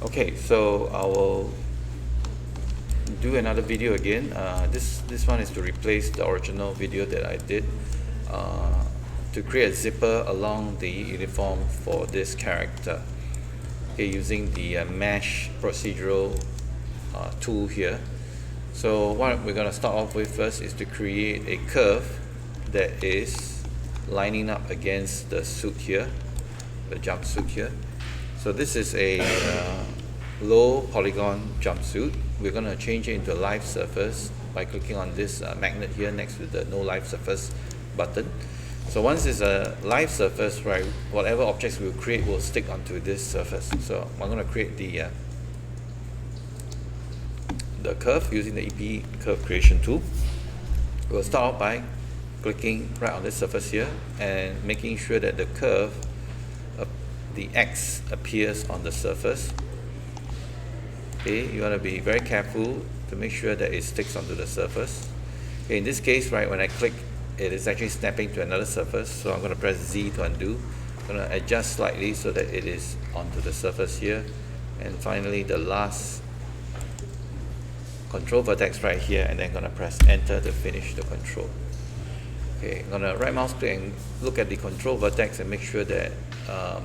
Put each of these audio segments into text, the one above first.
Okay, so I will do another video again. This one is to replace the original video that I did to create a zipper along the uniform for this character. Okay, using the mesh procedural tool here. So what we're going to start off with first is to create a curve that is lining up against the suit here, the jumpsuit here. So this is a low polygon jumpsuit. We're going to change it into a live surface by clicking on this magnet here next to the no live surface button. So once it's a live surface, right, whatever objects we'll create will stick onto this surface. So I'm going to create the curve using the EP curve creation tool. We'll start off by clicking right on this surface here and making sure that the curve, the X appears on the surface. Okay, you want to be very careful to make sure that it sticks onto the surface. Okay, in this case, right, when I click, it is actually snapping to another surface, so I'm going to press Z to undo. I'm going to adjust slightly so that it is onto the surface here. And finally, the last control vertex right here, and then I'm going to press enter to finish the control. Okay, I'm going to right mouse click and look at the control vertex and make sure that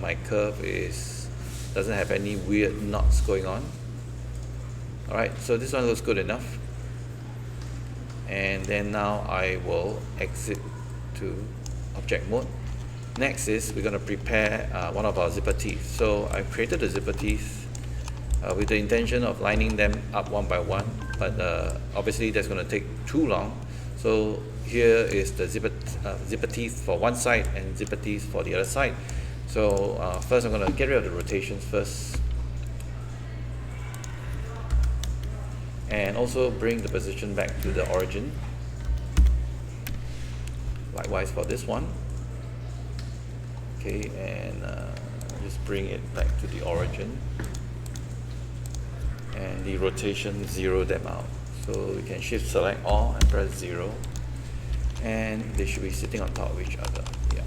my curve doesn't have any weird knots going on. Alright, so this one looks good enough. And then now I will exit to object mode. Next is we're going to prepare one of our zipper teeth. So I've created the zipper teeth with the intention of lining them up one by one, but obviously that's going to take too long. So here is the zipper teeth for one side and zipper teeth for the other side. So first I'm going to get rid of the rotations first, and also bring the position back to the origin. Likewise for this one. Okay, and just bring it back to the origin, and the rotation, zero them out. So we can shift select all and press 0, and they should be sitting on top of each other. Yeah.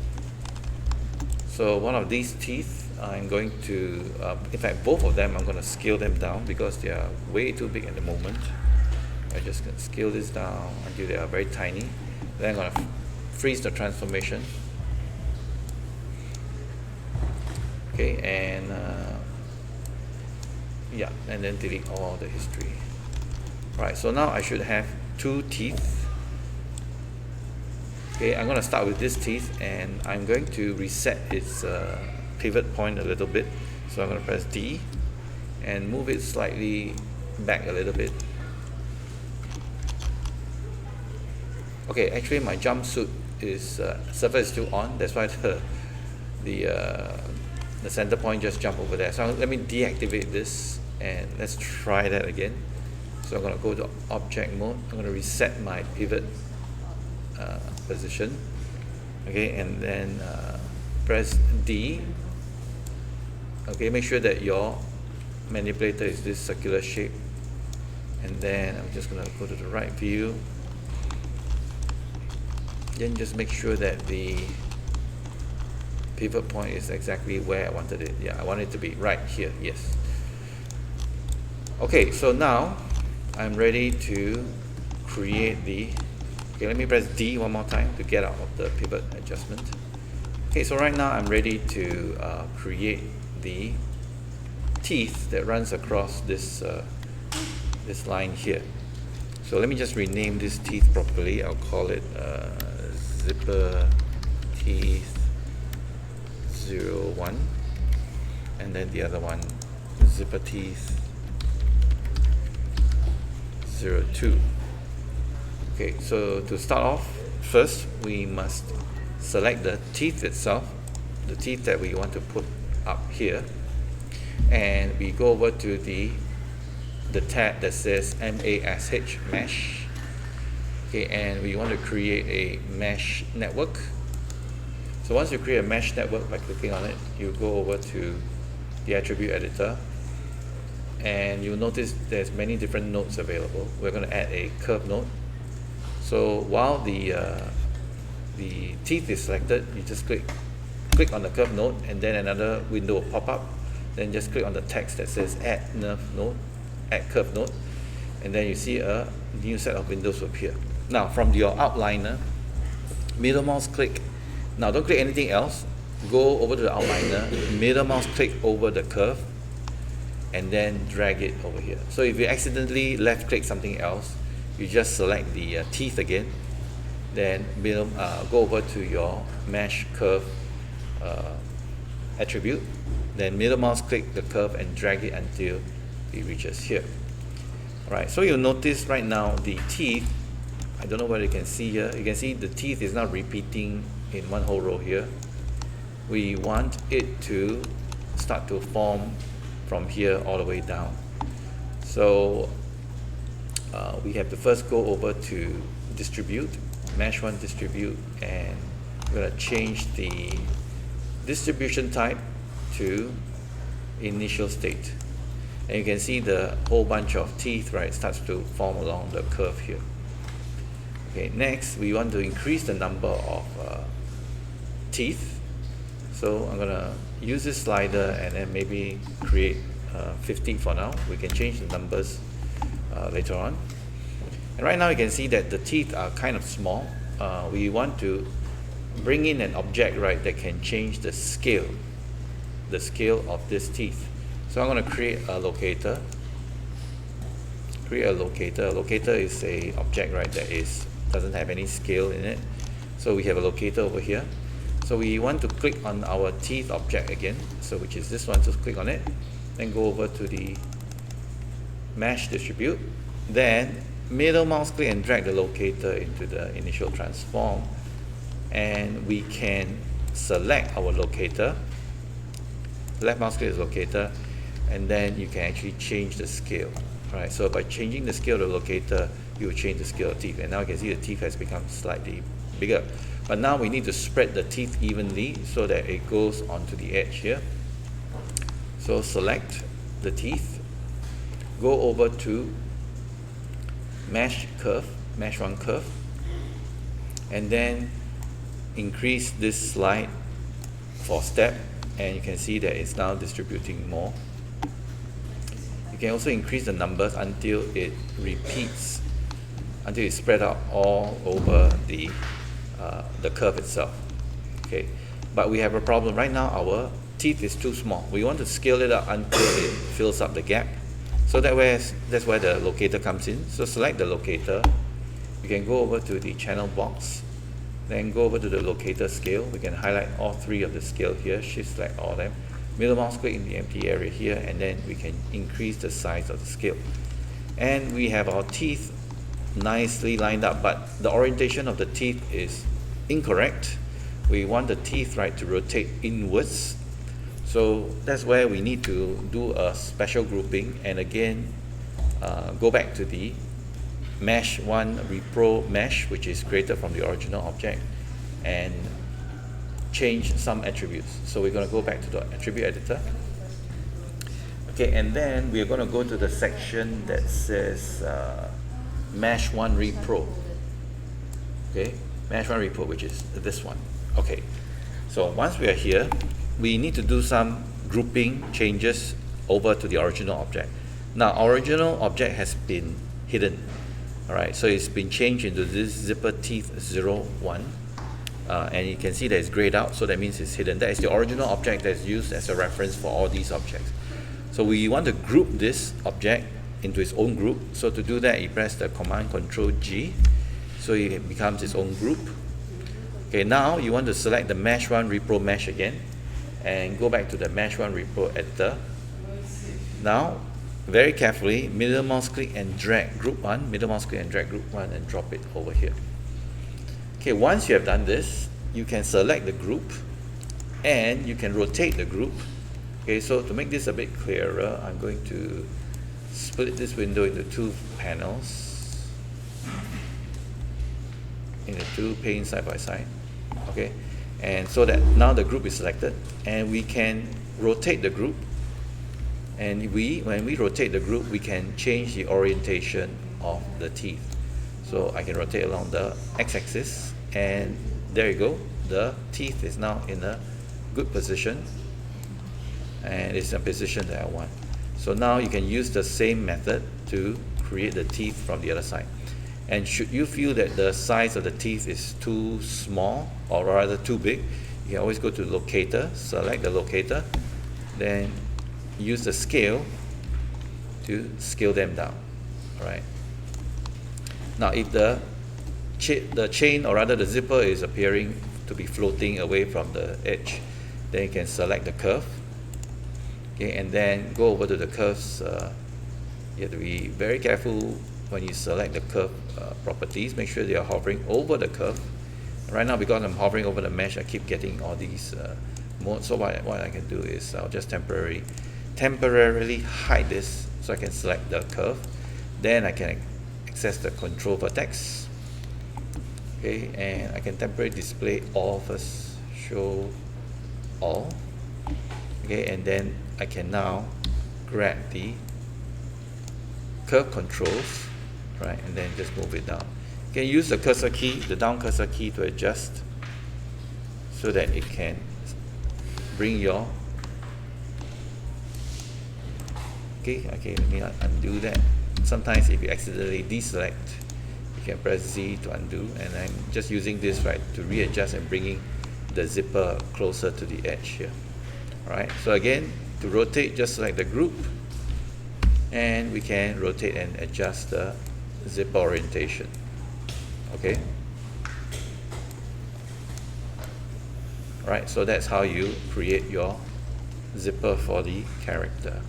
So one of these teeth, I'm going to, in fact both of them, I'm going to scale them down because they are way too big at the moment. I'm just going to scale this down until they are very tiny. Then I'm going to freeze the transformation. Okay, and yeah, and then delete all the history. Right, so now I should have two teeth. Okay, I'm going to start with this teeth, and I'm going to reset its pivot point a little bit. So I'm going to press D and move it slightly back a little bit. Okay, actually my jumpsuit is surface is still on. That's why the center point just jumped over there. So let me deactivate this and let's try that again. So I'm going to go to object mode. I'm going to reset my pivot position. Okay, and then press D. Okay, make sure that your manipulator is this circular shape, and then I'm just going to go to the right view. Then just make sure that the pivot point is exactly where I wanted it. Yeah, I want it to be right here. Yes. Okay, so now I'm ready to create the, okay, let me press D one more time to get out of the pivot adjustment. Okay, so right now I'm ready to create the teeth that runs across this this line here. So let me just rename this teeth properly. I'll call it ZipperTeeth 01, and then the other one ZipperTeeth 02. Okay, so to start off, first we must select the teeth itself, the teeth that we want to put up here, and we go over to the tab that says MASH, mesh. Okay, and we want to create a mesh network. So once you create a mesh network by clicking on it, you go over to the attribute editor, and you'll notice there's many different nodes available. We're going to add a curve node. So while the teeth is selected, you just click on the curve node, and then another window will pop up then just click on the text that says add nerve node, add curve node, and then you see a new set of windows will appear. Now from your outliner, middle mouse click, now don't click anything else, go over to the outliner, middle mouse click over the curve, and then drag it over here. So if you accidentally left click something else, you just select the teeth again, then go over to your mesh curve attribute, then middle mouse click the curve and drag it until it reaches here. Alright, so you'll notice right now the teeth, I don't know whether you can see here, you can see the teeth is now repeating in one whole row here. We want it to start to form from here all the way down. So we have to first go over to distribute, mesh 1 distribute, and we're going to change the distribution type to initial state. And you can see the whole bunch of teeth, right, starts to form along the curve here. Okay, next we want to increase the number of teeth. So I'm going to use this slider and then maybe create 50 for now. We can change the numbers later on. And right now you can see that the teeth are kind of small. We want to bring in an object, right, that can change the scale of this teeth. So I'm going to create a locator. A locator is a object, right, that doesn't have any scale in it. So we have a locator over here. So we want to click on our teeth object again, so which is this one, so click on it, then go over to the mesh distribute, then middle mouse click and drag the locator into the initial transform, and we can select our locator, left mouse click is locator, and then you can actually change the scale. Right, so by changing the scale of the locator, you will change the scale of teeth, and now you can see the teeth has become slightly bigger. But now we need to spread the teeth evenly so that it goes onto the edge here. So select the teeth, go over to mesh curve, mesh 1 curve, and then increase this slide for step, and you can see that it's now distributing more. You can also increase the numbers until it repeats, until it's spread out all over the curve itself. Okay, but we have a problem right now. Our teeth is too small. We want to scale it up until it fills up the gap. So that's where the locator comes in. So select the locator. You can go over to the channel box, then go over to the locator scale. We can highlight all 3 of the scale here, shift select all of them, middle mouse click in the empty area here, and then we can increase the size of the scale. And we have our teeth nicely lined up, but the orientation of the teeth is incorrect. We want the teeth, right, to rotate inwards. So that's where we need to do a special grouping, and again go back to the mesh 1 repro mesh, which is created from the original object, and change some attributes. So we're going to go back to the attribute editor. Okay, and then we're going to go to the section that says mesh 1 repro. Okay, mesh 1 repro, which is this one. Okay, so once we are here, we need to do some grouping changes over to the original object. Now our original object has been hidden. Alright, so it's been changed into this ZipperTeeth 01, and you can see that it's grayed out, so that means it's hidden. That is the original object that's used as a reference for all these objects. So we want to group this object into its own group. So to do that, you press the Command Control G, so it becomes its own group. Okay, now you want to select the Mesh 1 Repro Mesh again, and go back to the Mesh 1 Repro editor. Now, very carefully, middle mouse click and drag group 1, middle mouse click and drag group 1 and drop it over here. Okay, once you have done this, you can select the group and you can rotate the group. Okay, so to make this a bit clearer, I'm going to split this window into 2 panels, into 2 panes side by side. Okay, and so that now the group is selected, and we can rotate the group. And when we rotate the group, we can change the orientation of the teeth. So I can rotate along the x-axis, and there you go. The teeth is now in a good position. and it's in a position that I want. So now you can use the same method to create the teeth from the other side. And should you feel that the size of the teeth is too small, or rather too big, you can always go to locator, select the locator, then use the scale to scale them down. Alright. Now if the chain, or rather the zipper, is appearing to be floating away from the edge, then you can select the curve. Okay, and then go over to the curves. You have to be very careful when you select the curve properties. Make sure they are hovering over the curve. Right now, because I'm hovering over the mesh, I keep getting all these modes. So what I can do is I'll just temporarily hide this, so I can select the curve. Then I can access the control vertex. Okay, and I can temporarily display all first. Show all. Okay, and then I can now grab the curve controls, right, and then just move it down. You can use the cursor key, the down cursor key, to adjust so that it can bring your okay, let me undo that. Sometimes if you accidentally deselect, you can press Z to undo, and I'm just using this, right, to readjust and bringing the zipper closer to the edge here. Alright, so again, to rotate, just select the group, and we can rotate and adjust the zipper orientation. Okay. Alright, so that's how you create your zipper for the character.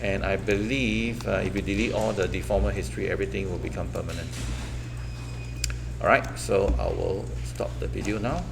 And I believe if you delete all the deformer history, everything will become permanent. Alright, so I will stop the video now.